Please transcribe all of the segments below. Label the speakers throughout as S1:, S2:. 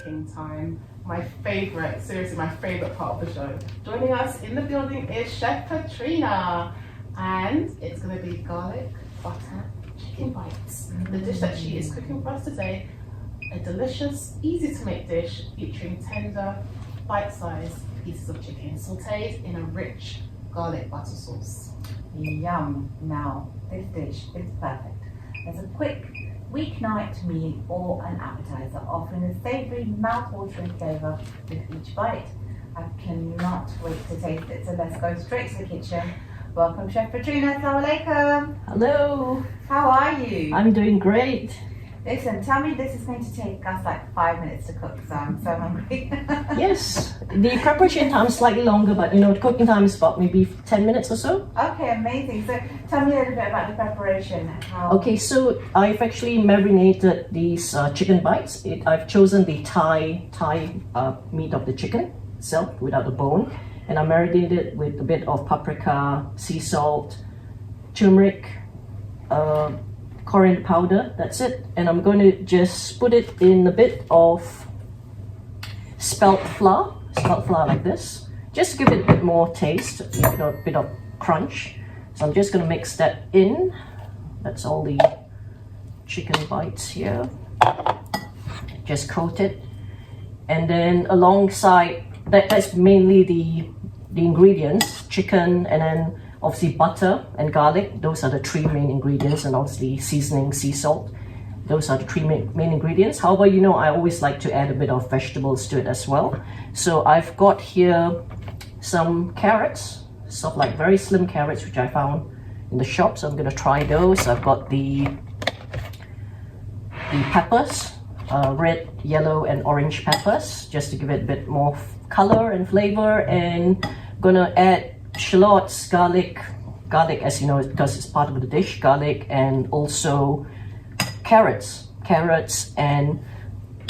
S1: cooking time. My favorite, seriously, my favorite part of the show. Joining us in the building is Chef Petrina, and it's going to be garlic butter chicken bites. The dish that she is cooking for us today, a delicious, easy to make dish featuring tender, bite-sized pieces of chicken sauteed in a rich garlic butter sauce.
S2: Yum! Now, this dish is perfect as a quick weeknight meal or an appetizer, offering a savoury, mouth-watering flavour with each bite. I cannot wait to taste it, so let's go straight to the kitchen. Welcome, Chef Petrina. Assalamu alaikum.
S3: Hello,
S2: How are you?
S3: I'm doing great.
S2: Listen, tell me this is going to take us like 5 minutes to cook, because I'm so hungry.
S3: Yes, the preparation time is slightly longer, but you know, the cooking time is about maybe 10 minutes or so.
S2: Okay, amazing. So tell me a little bit about the preparation.
S3: Okay, so I've actually marinated these chicken bites. I've chosen the thigh meat of the chicken itself without the bone, and I marinated it with a bit of paprika, sea salt, turmeric, coriander powder, that's it. And I'm going to just put it in a bit of spelt flour like this, just to give it a bit more taste, a bit of crunch. So I'm just going to mix that in. That's all the chicken bites here. Just coat it. And then alongside, that's mainly the ingredients, chicken, and then obviously butter and garlic. Those are the three main ingredients, and obviously seasoning, sea salt. Those are the three main ingredients. However, you know, I always like to add a bit of vegetables to it as well. So I've got here some carrots, sort of like very slim carrots, which I found in the shop. So I'm going to try those. I've got the peppers, red, yellow, and orange peppers, just to give it a bit more color and flavor. And I'm gonna add shallots, garlic, as you know, because it's part of the dish, garlic, and also carrots, and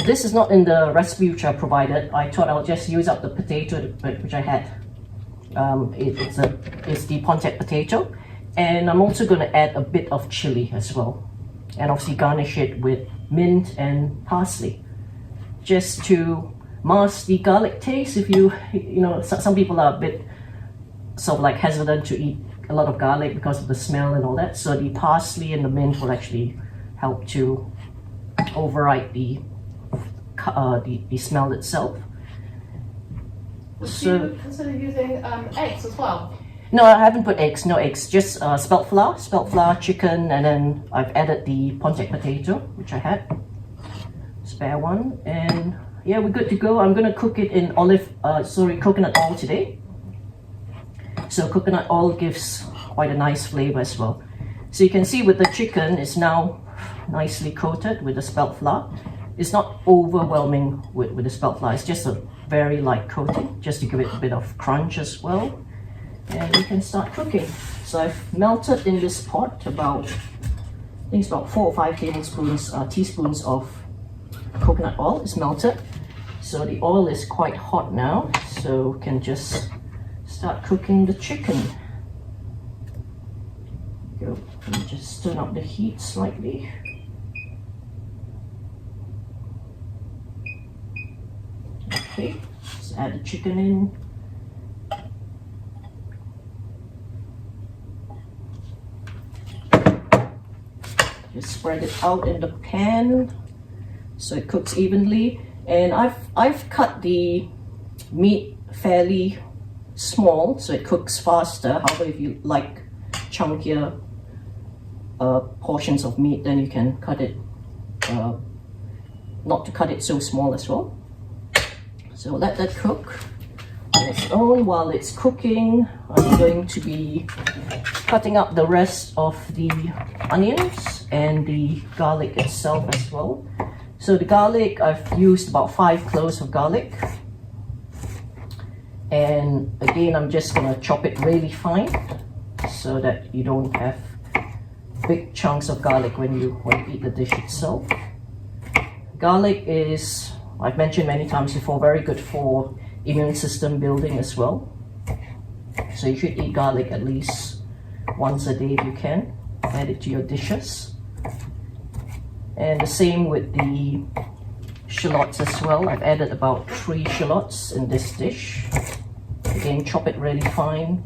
S3: this is not in the recipe which I provided. I thought I'll just use up the potato which I had. It's the Pontiac potato, and I'm also going to add a bit of chilli as well, and obviously garnish it with mint and parsley, just to mask the garlic taste. If you know, some people are a bit sort of like hesitant to eat a lot of garlic because of the smell and all that, so the parsley and the mint will actually help to override the smell itself.
S1: Would you consider using eggs as well?
S3: No, I haven't put eggs, no eggs, just spelt flour, chicken, and then I've added the Pontiac potato, which I had, spare one, and yeah, we're good to go. I'm gonna cook it in coconut oil today. So coconut oil gives quite a nice flavor as well. So you can see with the chicken, it's now nicely coated with the spelt flour. It's not overwhelming with the spelt flour, it's just a very light coating, just to give it a bit of crunch as well. And we can start cooking. So I've melted in this pot about, I think it's about 4 or 5 teaspoons of coconut oil is melted. So the oil is quite hot now, so we can just start cooking the chicken. Go, and just turn up the heat slightly. Okay, let's add the chicken in. Just spread it out in the pan so it cooks evenly. And I've cut the meat fairly small so it cooks faster. However, if you like chunkier portions of meat, then you can cut it, not to cut it so small as well. So let that cook on its own. While it's cooking, I'm going to be cutting up the rest of the onions and the garlic itself as well. So the garlic, I've used about 5 cloves of garlic. And again, I'm just gonna chop it really fine so that you don't have big chunks of garlic when you eat the dish itself. Garlic is, I've mentioned many times before, very good for immune system building as well. So you should eat garlic at least once a day if you can. Add it to your dishes. And the same with the shallots as well. I've added about 3 shallots in this dish. Again, chop it really fine.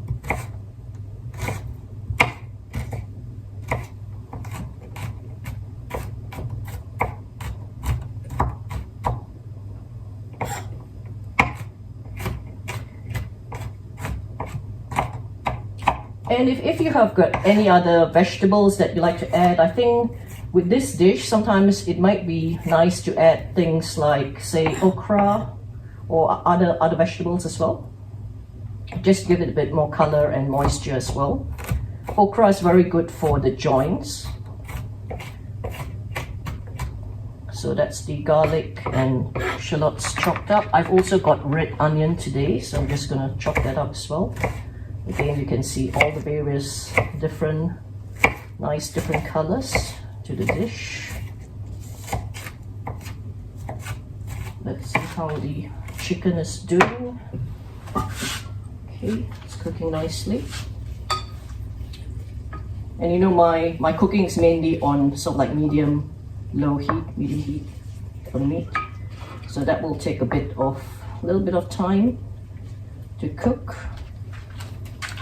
S3: And if you have got any other vegetables that you like to add, I think with this dish, sometimes it might be nice to add things like, say, okra or other vegetables as well. Just give it a bit more color and moisture as well. Okra is very good for the joints. So that's the garlic and shallots chopped up. I've also got red onion today, so I'm just gonna chop that up as well. Again, you can see all the various different colors to the dish. Let's see how the chicken is doing. Okay, it's cooking nicely. And you know, my cooking is mainly on sort of like medium heat for meat. So that will take a little bit of time to cook.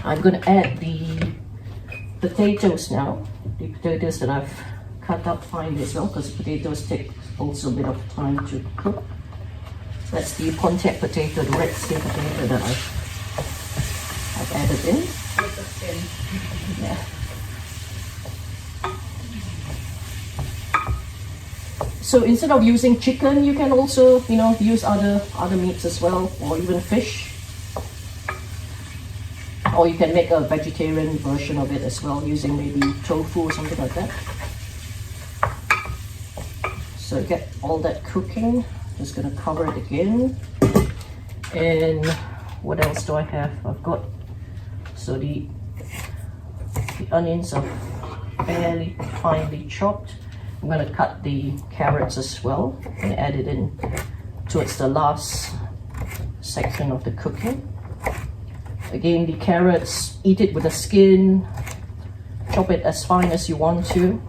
S3: I'm going to add the potatoes now. The potatoes that I've cut up finely as well, because potatoes take also a bit of time to cook. That's the Pontiac potato, the red skin potato that I've added in.
S1: With the skin.
S3: Yeah. So instead of using chicken, you can also, you know, use other meats as well, or even fish. Or you can make a vegetarian version of it as well, using maybe tofu or something like that. So get all that cooking. Just gonna cover it again. And what else do I have? I've got, so the onions are fairly finely chopped. I'm gonna cut the carrots as well and add it in towards the last section of the cooking. Again, the carrots, eat it with the skin, chop it as fine as you want to.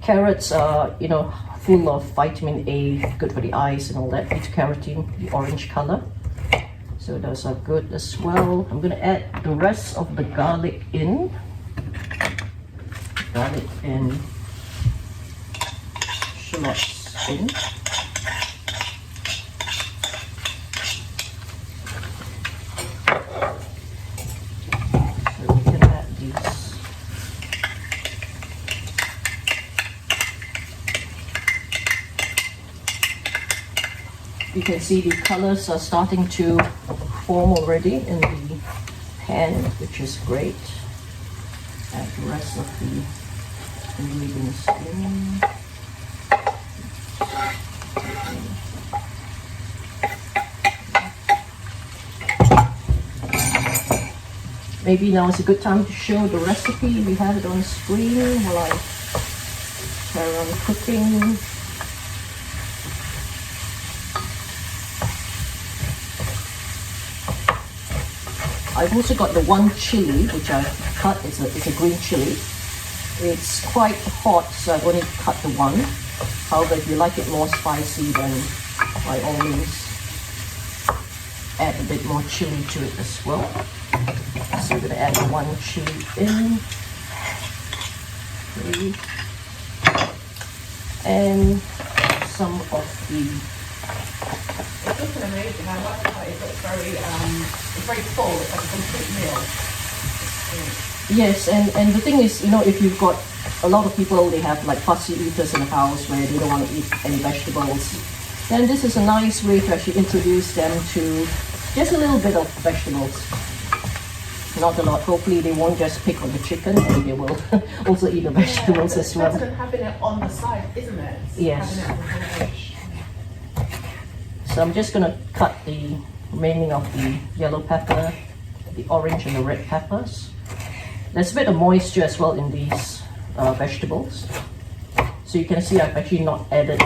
S3: Carrots are, you know, full of vitamin A, good for the eyes and all that, beta-carotene, the orange color. So those are good as well. I'm gonna add the rest of the garlic in. Garlic and shallots in. So we can add these. You can see the colors are starting to form already in the pan, which is great. Add the rest of the ingredients in. Maybe now is a good time to show the recipe. We have it on screen while I carry on cooking. I've also got the one chili which I cut. It's a green chili. It's quite hot, so I've only cut the one. However, if you like it more spicy, then by all means add a bit more chili to it as well. So I'm going to add one chili in. Okay. And some of the...
S1: It's looking amazing. I like how it looks it's very full. It's like a complete meal.
S3: Yes, and the thing is, you know, if you've got a lot of people, they have like fussy eaters in the house where they don't want to eat any vegetables, then this is a nice way to actually introduce them to just a little bit of vegetables. Not a lot. Hopefully they won't just pick on the chicken, and they will also eat the vegetables as well.
S1: It's better than having it on the side, isn't it?
S3: Yes.
S1: Having it on the dish.
S3: So I'm just going to cut the remaining of the yellow pepper, the orange and the red peppers. There's a bit of moisture as well in these vegetables. So you can see I've actually not added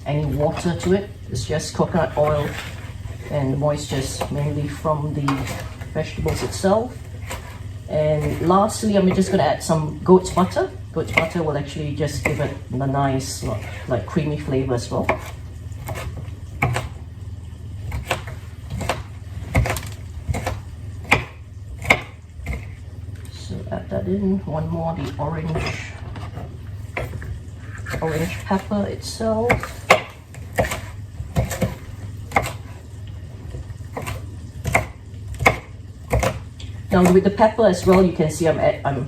S3: any water to it. It's just coconut oil, and the moisture is mainly from the vegetables itself. And lastly, I'm just gonna add some goat's butter. Goat's butter will actually just give it a nice, like creamy flavor as well. So add that in. One more, the orange pepper itself. Now with the pepper as well, you can see I'm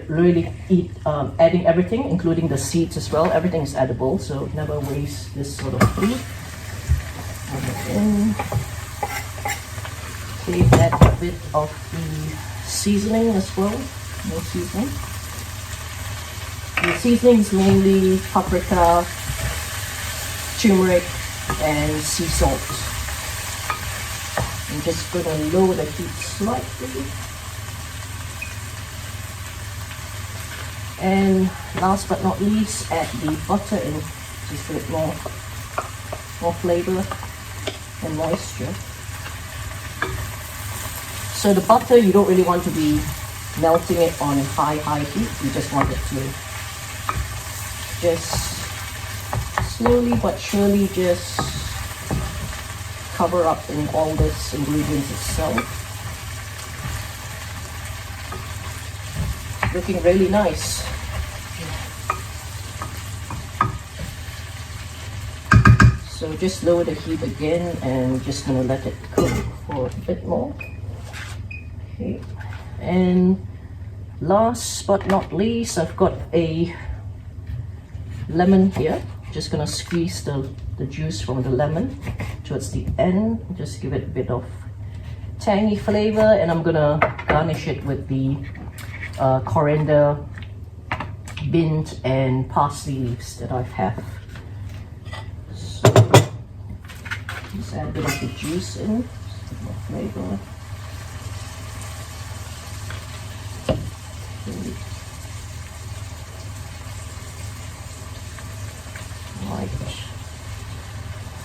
S3: really adding everything, including the seeds as well. Everything is edible, so never waste this sort of food. Okay, add a bit of the seasoning as well. More seasoning. The seasoning is mainly paprika, turmeric, and sea salt. I'm just going to lower the heat slightly. And last but not least, add the butter in, just a bit more flavor and moisture. So the butter, you don't really want to be melting it on high heat. You just want it to just slowly but surely just cover up in all this ingredients itself. Looking really nice. So just lower the heat again and just gonna let it cook for a bit more. Okay. And last but not least, I've got a lemon here. Just gonna squeeze the juice from the lemon towards the end. Just give it a bit of tangy flavor, and I'm gonna garnish it with the coriander, mint, and parsley leaves that I have. So just add a bit of the juice in, just more flavor. Okay. Right.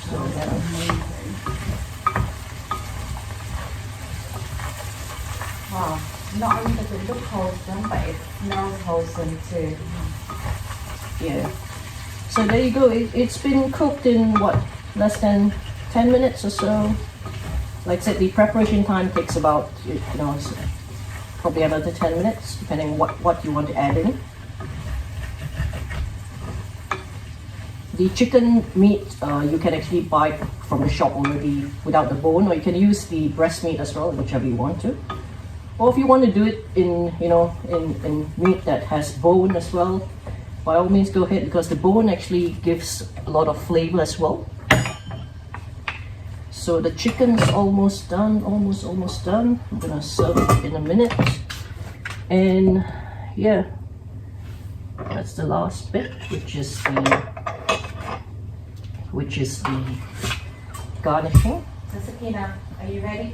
S3: So then,
S2: wow, not only does it look wholesome, but it smells wholesome too.
S3: yeah. So there you go. It's been cooked in what, less than 10 minutes or so. Like I said, the preparation time takes about, probably another 10 minutes, depending on what you want to add in. The chicken meat, you can actually buy from the shop already without the bone, or you can use the breast meat as well, whichever you want to. Or if you want to do it in, in meat that has bone as well, by all means go ahead, because the bone actually gives a lot of flavor as well. So the chicken's almost done, almost done. I'm gonna serve it in a minute. And yeah, that's the last bit, which is the garnishing.
S2: So Sakina, are you ready?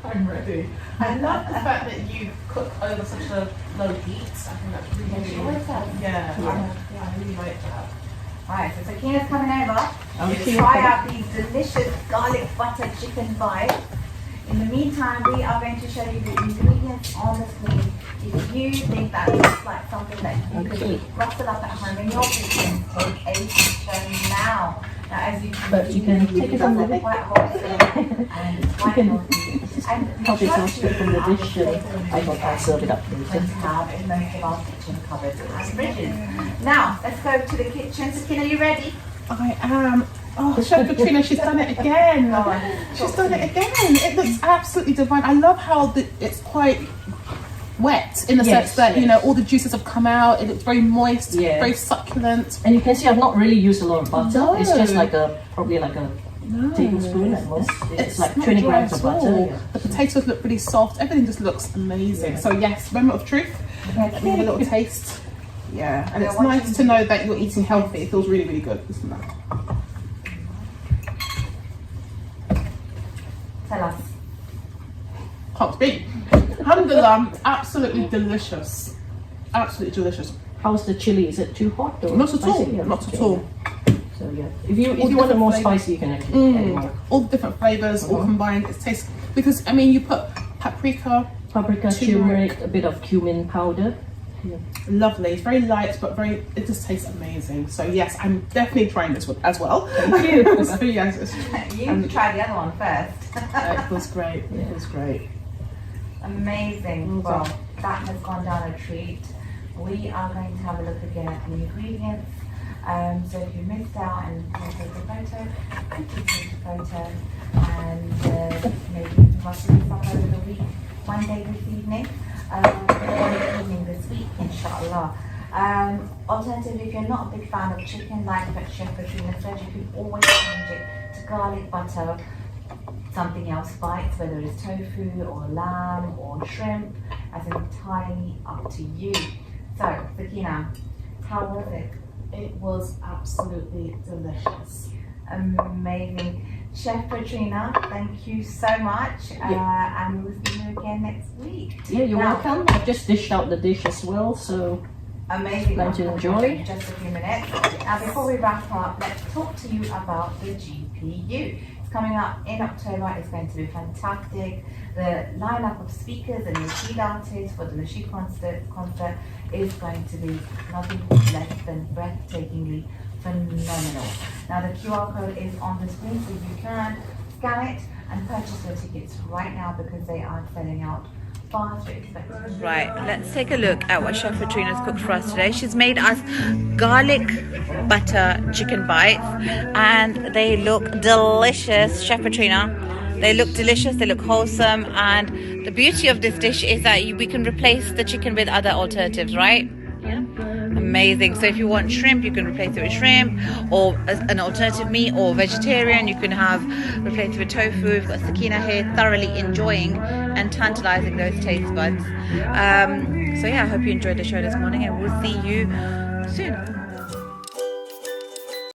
S1: I'm ready. I love the fact that you cook over such a low heat. I think that's really, I really like that.
S2: Alright, so Sakina's coming over
S3: Okay.
S2: to try out these delicious garlic butter chicken bites. In the meantime, we are going to show you the ingredients on the screen. If you think that looks like something that you could rustle up at home in your kitchen, take a picture now. Now, as you can
S3: But
S2: see,
S3: you can
S2: the
S3: take it from the
S2: ingredients are quite wholesome and it's quite healthy. And
S3: help yourself straight from the dish, and I thought I'll serve it up
S2: going
S3: later.
S2: to have in most of our kitchen cupboards and fridges. Now, let's go to the kitchen. Sakina, are you ready?
S1: I am. Oh, Chef Petrina, she's done it again.
S2: Go on.
S1: She's done it again. It looks absolutely divine. I love how it's quite wet in the sense that, all the juices have come out. It looks very moist, very succulent.
S3: And you can see I've not really used a lot of butter.
S1: No.
S3: It's just probably like a tablespoon at most. It's like
S1: not
S3: 20
S1: dry
S3: grams of
S1: at all.
S3: butter. Yeah.
S1: The potatoes look really soft. Everything just looks amazing. So yes, moment of truth. Let me have a little taste. Yeah, and it's nice to know that you're eating healthy. It feels really, really good. Isn't that?
S2: Tell us.
S1: Can't speak. Alhamdulillah, absolutely delicious. Absolutely delicious.
S3: How's the chili? Is it too hot? Or
S1: Not at all.
S3: spicy? Yeah,
S1: Not at
S3: okay.
S1: all.
S3: So yeah, if you want it more spicy, you can actually add more.
S1: All the different flavors all combined. It tastes, because I mean, you put paprika.
S3: Paprika, turmeric, a bit of cumin powder.
S1: Lovely. It's very light, but it just tastes amazing. So yes, I'm definitely trying this one as well.
S3: Thank you.
S1: So yes,
S2: You try the other one first.
S1: it was great. It was great.
S2: Amazing. Well, that has gone down a treat. We are going to have a look again at the ingredients. So if you missed out and you can take a photo, you can take a photo, and maybe you can watch this up over the week, one day this evening, one evening this week, inshallah. Alternatively, if you're not a big fan of chicken, like Chef Petrina said, you can always change it to garlic butter, something else bites, whether it's tofu or lamb or shrimp, as entirely up to you. So, Sakina, how was it?
S1: It was absolutely delicious.
S2: Amazing. Chef Petrina, thank you so much. And we'll see you again next week.
S3: Yeah, you're welcome. I've just dished out the dish as well, so
S2: amazing.
S3: Going to enjoy.
S2: In just a few minutes. Now, before we wrap up, let's talk to you about the GPU. It's coming up in October. It's going to be fantastic. The lineup of speakers and lead artists for the Nasheed concert is going to be nothing less than breathtakingly phenomenal. Now, the QR code is on the screen, so you can scan it and purchase your tickets right now because they are selling out fast. Right, let's take a look at what Chef Petrina's cooked for us today. She's made us garlic butter chicken bites and they look delicious. Chef Petrina, they look delicious, they look wholesome, and the beauty of this dish is that we can replace the chicken with other alternatives, right? Yeah. Amazing. So if you want shrimp, you can replace it with shrimp, or an alternative meat, or vegetarian, you can replace it with tofu. We've got Sakina here thoroughly enjoying and tantalizing those taste buds. So yeah, I hope you enjoyed the show this morning, and we'll see you soon.